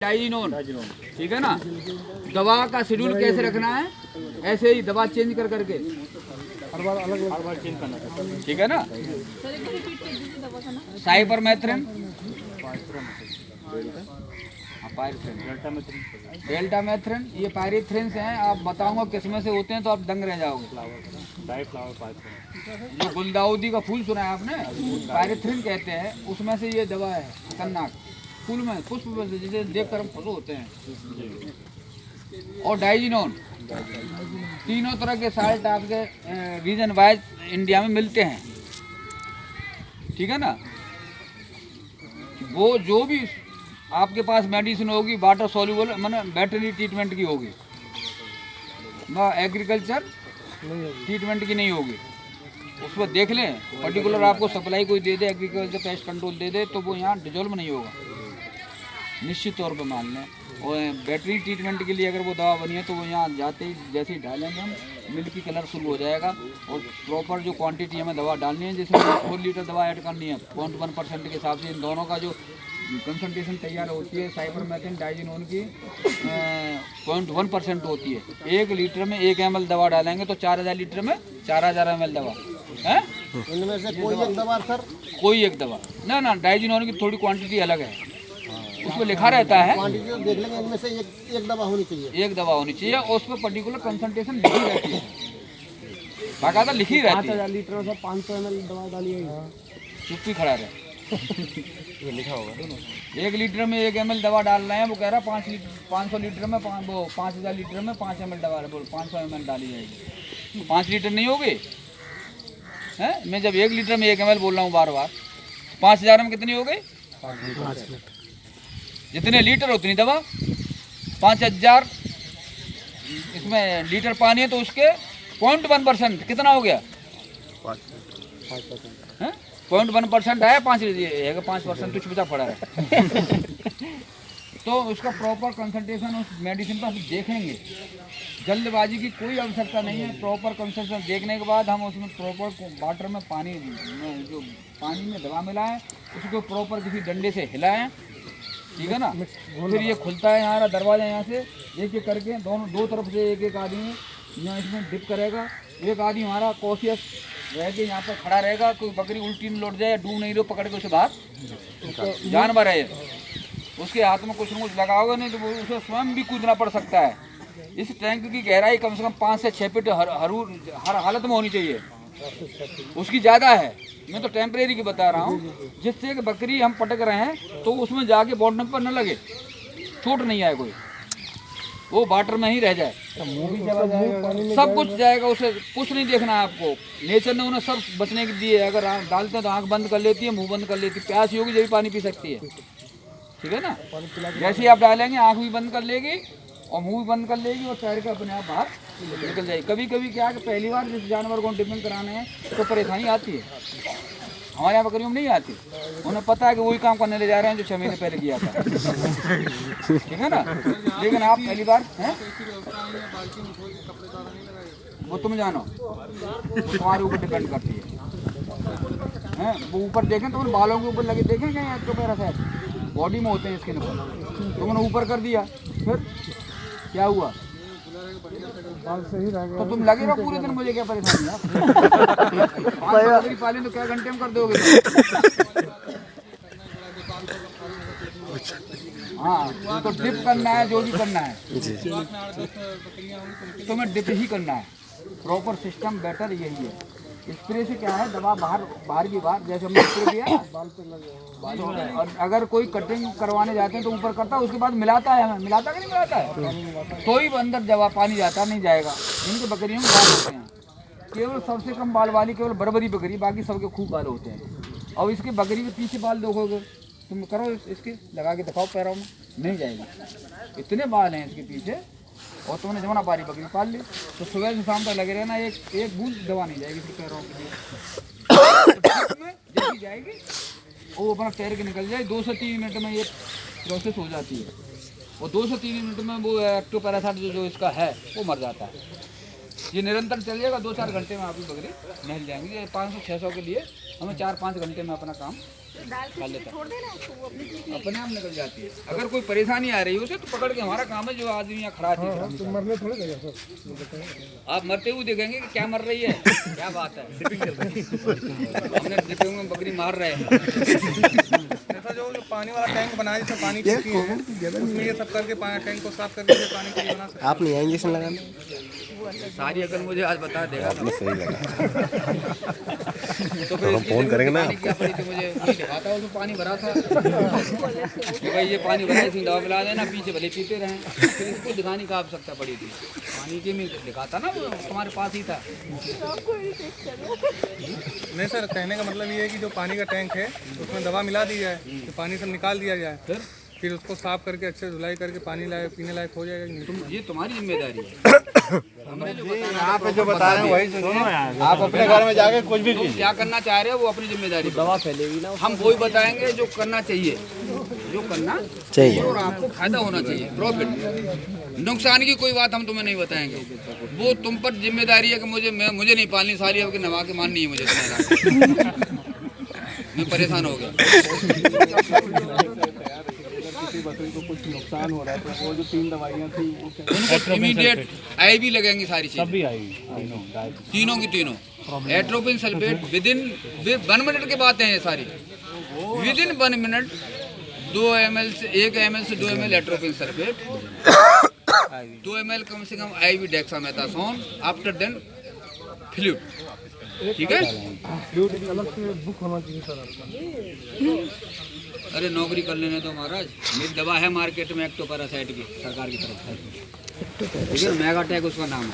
डाइजिनोन, ठीक है ना। दवा का शेड्यूल कैसे रखना है, ऐसे ही दवा चेंज कर करके हर बार अलग चेंज करना, ठीक है ना। साइपरमेथ्रिन, डेल्टामेथ्रिन, ये पायरेथ्रिन्स हैं। आप बताऊंगा किसमें से होते हैं तो आप दंग रह जाओगे। जो गुलदाउदी का फूल सुना है आपने, पायरेथ्रिन कहते हैं, उसमें से ये दवा है खतरनाक। फूल में पुष्प में से जिसे देख कर हम खुश होते हैं। और डाइजिनोन, तीनों तरह के साल्ट आपके रीजन वाइज इंडिया में मिलते हैं, ठीक है ना। वो जो भी आपके पास मेडिसिन होगी वाटर सॉल्युबल, माने वेटरनरी ट्रीटमेंट की होगी, एग्रीकल्चर ट्रीटमेंट की नहीं होगी। उस पर देख लें, पर्टिकुलर आपको सप्लाई कोई दे दे, एग्रीकल्चर पेस्ट कंट्रोल दे दे, तो वो यहाँ डिजोल्व नहीं होगा निश्चित तौर पर मान लें। और बैटरी ट्रीटमेंट के लिए अगर वो दवा बनी है तो वो यहाँ जाते ही जैसे ही डालेंगे हम, मिल्की कलर शुरू हो जाएगा। और प्रॉपर जो क्वांटिटी हमें दवा डालनी है, जिसमें 4 लीटर दवा ऐड करनी है 0.1% के हिसाब से, इन दोनों का जो कंसंट्रेशन तैयार होती है साइपरमेथ्रिन डाइजिनोन की 0.1% होती है। 1 लीटर में 1 ml दवा डालेंगे तो 4000 लीटर में 4000 ml दवा है। इनमें से कोई एक दवा सर, कोई एक दवा ना, डाइजिनोन की थोड़ी क्वांटिटी अलग है, उसमें लिखा रहता है क्वांटिटी तो देख लेंगे। इनमें से एक दवा होनी चाहिए, एक दवा होनी चाहिए, और उस पर पर्टिकुलर कंसंट्रेशन लिखी रहती है, बाकायदा लिखी रहती है। 5000 लीटर से 500 ml दवा डालिए। चुप ही खड़ा रहे। ये लिखा होगा 1 लीटर में 1 ml दवा डाल रहे हैं, वो कह रहा है 500 लीटर में 5000 लीटर में 5 ml दवा, बोल 500 ml डाली जाएगी, 5 लीटर नहीं होगी है। मैं जब 1 लीटर में 1 ml बोल रहा हूँ बार बार, 5000 में कितनी हो गई? 5 जितने लीटर उतनी दवा। 5000 इसमें लीटर पानी है तो उसके 0.1% कितना हो गया? 0.1% आया। 5% तो चुपचाप पड़ा है। तो उसका प्रॉपर कंसंट्रेशन उस मेडिसिन पर हम देखेंगे, जल्दबाजी की कोई आवश्यकता नहीं है। प्रॉपर कंसंट्रेशन देखने के बाद हम उसमें प्रॉपर वाटर में पानी जो पानी में दवा मिलाएं, उसको प्रॉपर किसी डंडे से हिलाएं, ठीक है ना। फिर ये खुलता है यहाँ दरवाजा, यहाँ से एक एक करके दो तरफ से एक आदमी यहाँ इसमें डिप करेगा। एक आदमी हमारा कॉशियस रह के यहाँ पर खड़ा रहेगा, कोई बकरी उल्टी नहीं लौट जाए, डूब नहीं लो, पकड़ के उसे बाहर जानवर है उसके हाथ में कुछ न कुछ लगाओगे नहीं तो वो उसे स्वयं भी कूदना पड़ सकता है। इस टैंक की गहराई कम से कम 5 से 6 फीट हर हालत में होनी चाहिए, उसकी ज़्यादा है। मैं तो टेम्परेरी की बता रहा हूँ, जिससे कि बकरी हम पटक रहे हैं तो उसमें जाके बॉटम पर न लगे, चोट नहीं आए कोई, वो वाटर में ही रह जाए, सब कुछ जाएगा, उसे कुछ नहीं देखना है आपको। नेचर ने उन्हें सब बचने के दिए। अगर आँख डालते हैं तो आँख बंद कर लेती है, मुंह बंद कर लेती है, प्यास होगी जब भी पानी पी सकती है, ठीक है ना। जैसे ही आप डालेंगे आँख भी बंद कर लेगी और मुंह भी बंद कर लेगी और तैर के अपने आप बाहर निकल जाएगी। कभी कभी क्या है कि पहली बार जिस जानवर को डिपिंग कराने हैं तो परेशानी आती है, हमारे यहाँ बकरियों में नहीं आती। उन्हें पता है कि वही काम करने ले जा रहे हैं जो 6 महीने पहले किया था, ठीक है ना। लेकिन आप पहली बार हैं, वो तुम जानो, तुम्हारे ऊपर डिपेंड करती है। वो ऊपर देखें तो बालों के ऊपर लगे देखें कहीं आपको पैरा शायद बॉडी में होते हैं इसके ऊपर, तुमने ऊपर कर दिया फिर क्या हुआ? बाल सही रह गया तो तुम लगे रहो पूरे दिन, मुझे क्या परेशानी है? 5 बकरी पालें तो क्या घंटे में कर दोगे? हाँ, तो डिप करना है, जो भी करना है तुम्हें डिप ही करना है। प्रॉपर सिस्टम बेटर यही है। स्प्रे से क्या है, दवा बाहर की बात, जैसे हमने स्प्रे किया तो, और अगर कोई कटिंग करवाने जाते हैं तो ऊपर करता है, उसके बाद मिलाता है, हमें मिलाता कि नहीं मिलाता है, तो ही अंदर दवा पानी जाता नहीं जाएगा। इनके बकरियों में बाल होते हैं, केवल सबसे कम बाल वाली केवल बरबरी बकरी, बाकी सबके खूब बाल होते हैं। और इसके बकरी के पीछे बाल देखोगे तुम, करो इसके लगा के दिखाओ पैरों में, नहीं जाएगा, इतने बाल हैं इसके पीछे। और तुमने जमुना पारी बकरी पाल ली तो सुबह से शाम तक लगे रहना, एक बूंद दवा नहीं जाएगी फिर पैरों के लिए। जैसी जाएगी वो अपना तैर के निकल जाए। 2 से 3 मिनट में ये प्रोसेस हो जाती है, और 2 से 3 मिनट में वो एक्टोपैरासाइट जो इसका है वो मर जाता है। ये निरंतर चलिएगा, 2-4 घंटे में आपकी बकरी नहल जाएंगी। 500-600 के लिए हमें 4-5 घंटे में अपना काम खा लेता अपने आप निकल जाती है। अगर कोई परेशानी आ रही है उसे तो पकड़ के, हमारा काम है जो आदमी यहाँ खड़ा है मरने थोड़े देगा सर। आप मरते हुए देखेंगे कि क्या मर रही है, क्या बात है। हमने डिपिंग में बकरी मार रहे हैं। ऐसा जो पानी वाला टैंक बनाया जिसमें पानी टंकी है, उसमें ये सब करके टैंक को साफ करके पानी के लिए बना सकते हैं। आप नहीं आए इंजेक्शन लगाने? सारी अगर मुझे आज बता देगा आपने सही लगा। तो फिर हम फोन करेंगे ना। क्या पड़ी थी मुझे नहीं दिखाता, उसमें पानी भरा था कि भाई ये पानी भरा है, इसमें दवा मिला देना, पीछे भले पीते रहें। फिर इसको दिखाने का आवश्यकता पड़ी थी, पानी के में दिखाता ना, वो तुम्हारे पास ही था। नहीं सर, कहने का मतलब ये है कि जो पानी का टैंक है उसमें दवा मिला दी जाए, तो पानी सब निकाल दिया जाए, फिर उसको साफ करके अच्छे से धुलाई करके पानी लायक पीने लायक हो जाएगा कि नहीं? ये तुम्हारी जिम्मेदारी है। हमने जो आप जो बता रहे हैं वही सुनिए। आप अपने घर में जाके कुछ भी तुम क्या करना चाह रहे हो वो अपनी जिम्मेदारी। दवा फैलेगी ना। हम वही बताएंगे जो करना चाहिए, जो करना चाहिए और आपको फायदा होना चाहिए, प्रॉफिट। नुकसान की कोई बात हम तुम्हें नहीं बताएंगे, वो तुम पर जिम्मेदारी है कि मुझे नहीं पालनी सारी, अब नवा के माननी है मुझे। मैं परेशान हो गया। किसी बकरी को कुछ नुकसान हो रहा है तो वो जो 3 दवाइयाँ थी उनको इमीडिएट IV लगेंगी, सारी चीज़ तीनों की तीनों। एट्रोपिन सल्फेट विदिन 1 मिनट के बाद हैं ये सारी, विदिन 1 मिनट 1 ml से 2 ml एट्रोपिन सल्फेट, 2 ml कम से कम IV dexamethasone, after then fluid. ठीक है, बुक होना चाहिए सर। अरे नौकरी कर लेने तो महाराज। मेरी दवा है मार्केट में एक्टोपैरासाइट की, सरकार की तरफ से। ठीक है, मेगाटेक उसका नाम है।